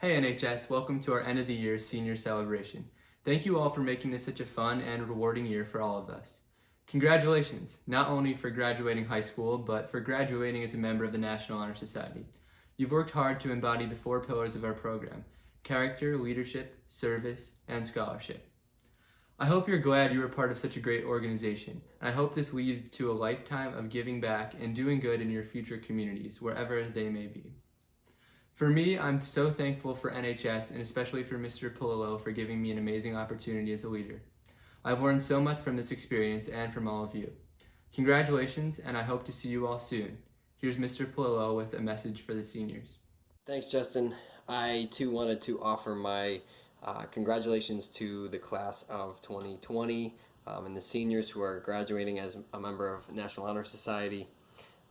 Hey NHS, welcome to our end of the year senior celebration. Thank you all for making this such a fun and rewarding year for all of us. Congratulations, not only for graduating high school, but for graduating as a member of the National Honor Society. You've worked hard to embody the 4 pillars of our program: character, leadership, service, and scholarship. I hope you're glad you were part of such a great organization, and I hope this leads to a lifetime of giving back and doing good in your future communities, wherever they may be. For me, I'm so thankful for NHS and especially for Mr. Polillo for giving me an amazing opportunity as a leader. I've learned so much from this experience and from all of you. Congratulations, and I hope to see you all soon. Here's Mr. Polillo with a message for the seniors. Thanks, Justin. I too wanted to offer my congratulations to the class of 2020 and the seniors who are graduating as a member of National Honor Society.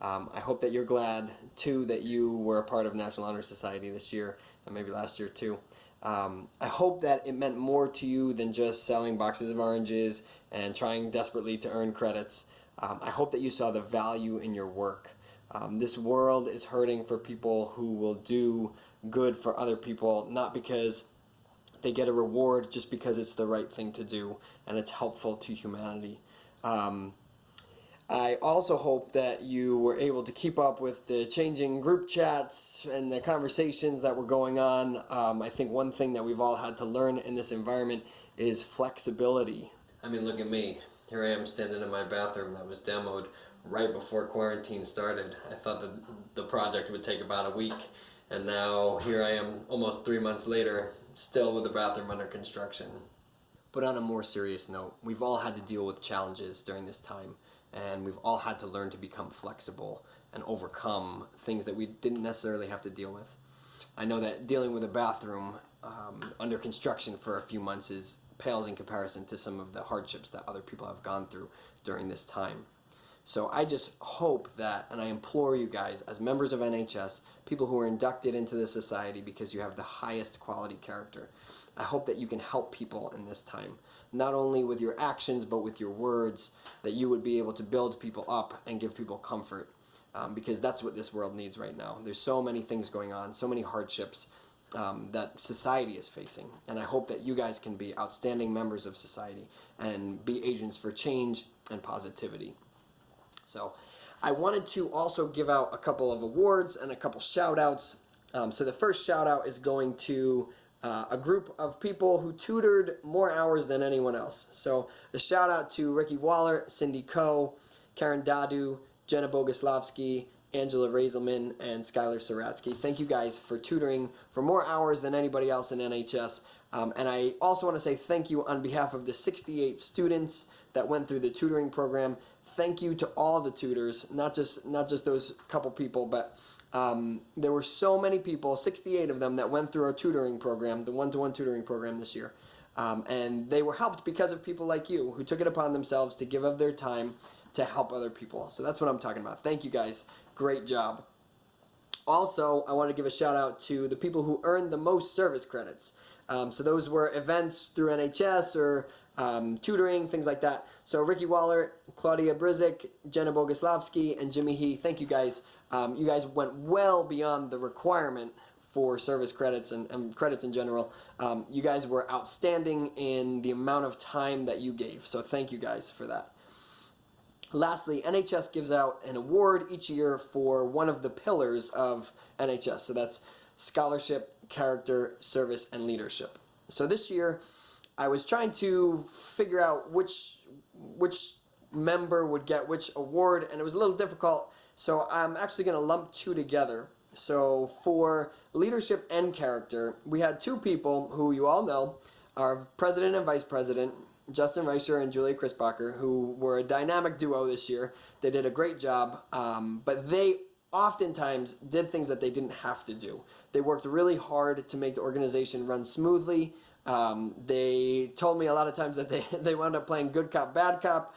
I hope that you're glad too that you were a part of National Honor Society this year and maybe last year too. I hope that it meant more to you than just selling boxes of oranges and trying desperately to earn credits. I hope that you saw the value in your work. This world is hurting for people who will do good for other people, not because they get a reward, just because it's the right thing to do and it's helpful to humanity. I also hope that you were able to keep up with the changing group chats and the conversations that were going on. I think one thing that we've all had to learn in this environment is flexibility. I mean, look at me. Here I am standing in my bathroom that was demoed right before quarantine started. I thought that the project would take about a week, and now here I am almost 3 months later, still with the bathroom under construction. But on a more serious note, we've all had to deal with challenges during this time, and we've all had to learn to become flexible and overcome things that we didn't necessarily have to deal with. I know that dealing with a bathroom under construction for a few months pales in comparison to some of the hardships that other people have gone through during this time. So I just hope that, and I implore you guys, as members of NHS, people who are inducted into the society because you have the highest quality character, I hope that you can help people in this time, not only with your actions, but with your words, that you would be able to build people up and give people comfort, because that's what this world needs right now. There's so many things going on, so many hardships that society is facing, and I hope that you guys can be outstanding members of society and be agents for change and positivity. So I wanted to also give out a couple of awards and a couple shout outs. So the first shout out is going to a group of people who tutored more hours than anyone else. So a shout out to Ricky Waller, Cindy Coe, Karen Dadu, Jenna Boguslavsky, Angela Raiselman, and Skylar Saratsky. Thank you guys for tutoring for more hours than anybody else in NHS. And I also want to say thank you on behalf of the 68 students that went through the tutoring program. Thank you to all the tutors, not just those couple people, but there were so many people, 68 of them, that went through our tutoring program, the one-to-one tutoring program this year. And they were helped because of people like you who took it upon themselves to give of their time to help other people. So that's what I'm talking about. Thank you guys. Great job. Also, I want to give a shout out to the people who earned the most service credits. So those were events through NHS or tutoring, things like that. So Ricky Waller, Claudia Brizik, Jenna Boguslavsky, and Jade He, thank you guys. You guys went well beyond the requirement for service credits and credits in general. You guys were outstanding in the amount of time that you gave. So thank you guys for that. Lastly, NHS gives out an award each year for one of the pillars of NHS. So that's scholarship, character, service, and leadership. So this year, I was trying to figure out which member would get which award, and it was a little difficult. So I'm actually going to lump two together. So for leadership and character, we had two people who you all know, our president and vice president, Justin Reicher and Julia Christbacher, who were a dynamic duo this year. They did a great job, but they oftentimes did things that they didn't have to do. They worked really hard to make the organization run smoothly. They told me a lot of times that they wound up playing good cop, bad cop,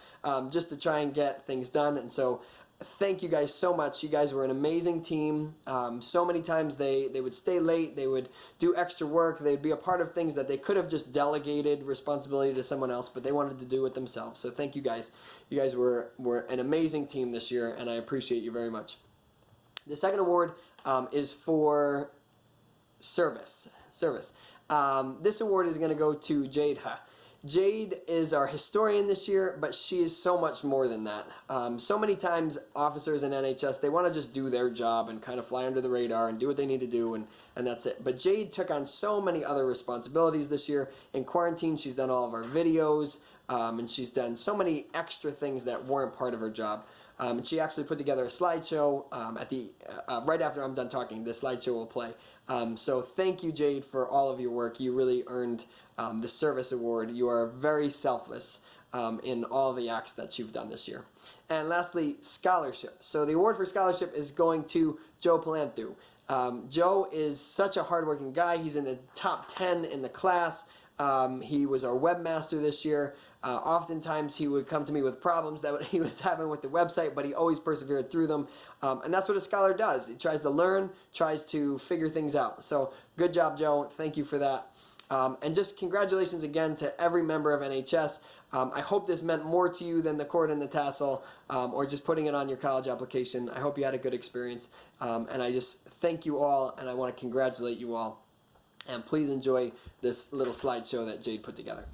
just to try and get things done. And so thank you guys so much. You guys were an amazing team. So many times they would stay late, they would do extra work, they'd be a part of things that they could have just delegated responsibility to someone else, but they wanted to do it themselves. So thank you guys. You guys were an amazing team this year, and I appreciate you very much. The second award is for service. service. This award is going to go to Jade He. Jade is our historian this year, but she is so much more than that. So many times officers in NHS, they want to just do their job and kind of fly under the radar and do what they need to do, and that's it. But Jade took on so many other responsibilities this year. In quarantine, she's done all of our videos, and she's done so many extra things that weren't part of her job. And she actually put together a slideshow right after I'm done talking. The slideshow will play. So thank you, Jade, for all of your work. You really earned the service award. You are very selfless in all the acts that you've done this year. And lastly, scholarship. So the award for scholarship is going to Joe Palanthu. Joe is such a hardworking guy. He's in the top 10 in the class. He was our webmaster this year. Oftentimes he would come to me with problems that he was having with the website, but he always persevered through them. And that's what a scholar does. He tries to learn, tries to figure things out. So good job, Joe. Thank you for that. And just congratulations again to every member of NHS. I hope this meant more to you than the cord and the tassel, or just putting it on your college application. I hope you had a good experience. And I just thank you all, and I want to congratulate you all. And please enjoy this little slideshow that Jade put together.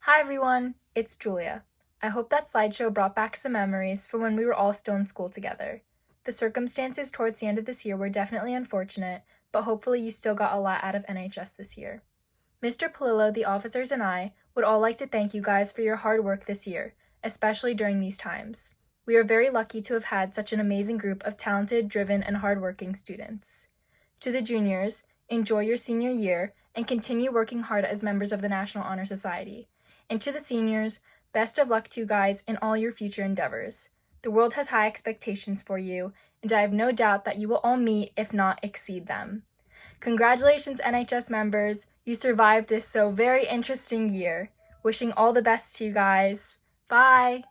Hi everyone, it's Julia. I hope that slideshow brought back some memories for when we were all still in school together. The circumstances towards the end of this year were definitely unfortunate, but hopefully you still got a lot out of NHS this year. Mr. Palillo, the officers, and I would all like to thank you guys for your hard work this year, especially during these times. We are very lucky to have had such an amazing group of talented, driven, and hardworking students. To the juniors, enjoy your senior year and continue working hard as members of the National Honor Society. And to the seniors, best of luck to you guys in all your future endeavors. The world has high expectations for you, and I have no doubt that you will all meet, if not exceed them. Congratulations, NHS members. You survived this so very interesting year. Wishing all the best to you guys. Bye!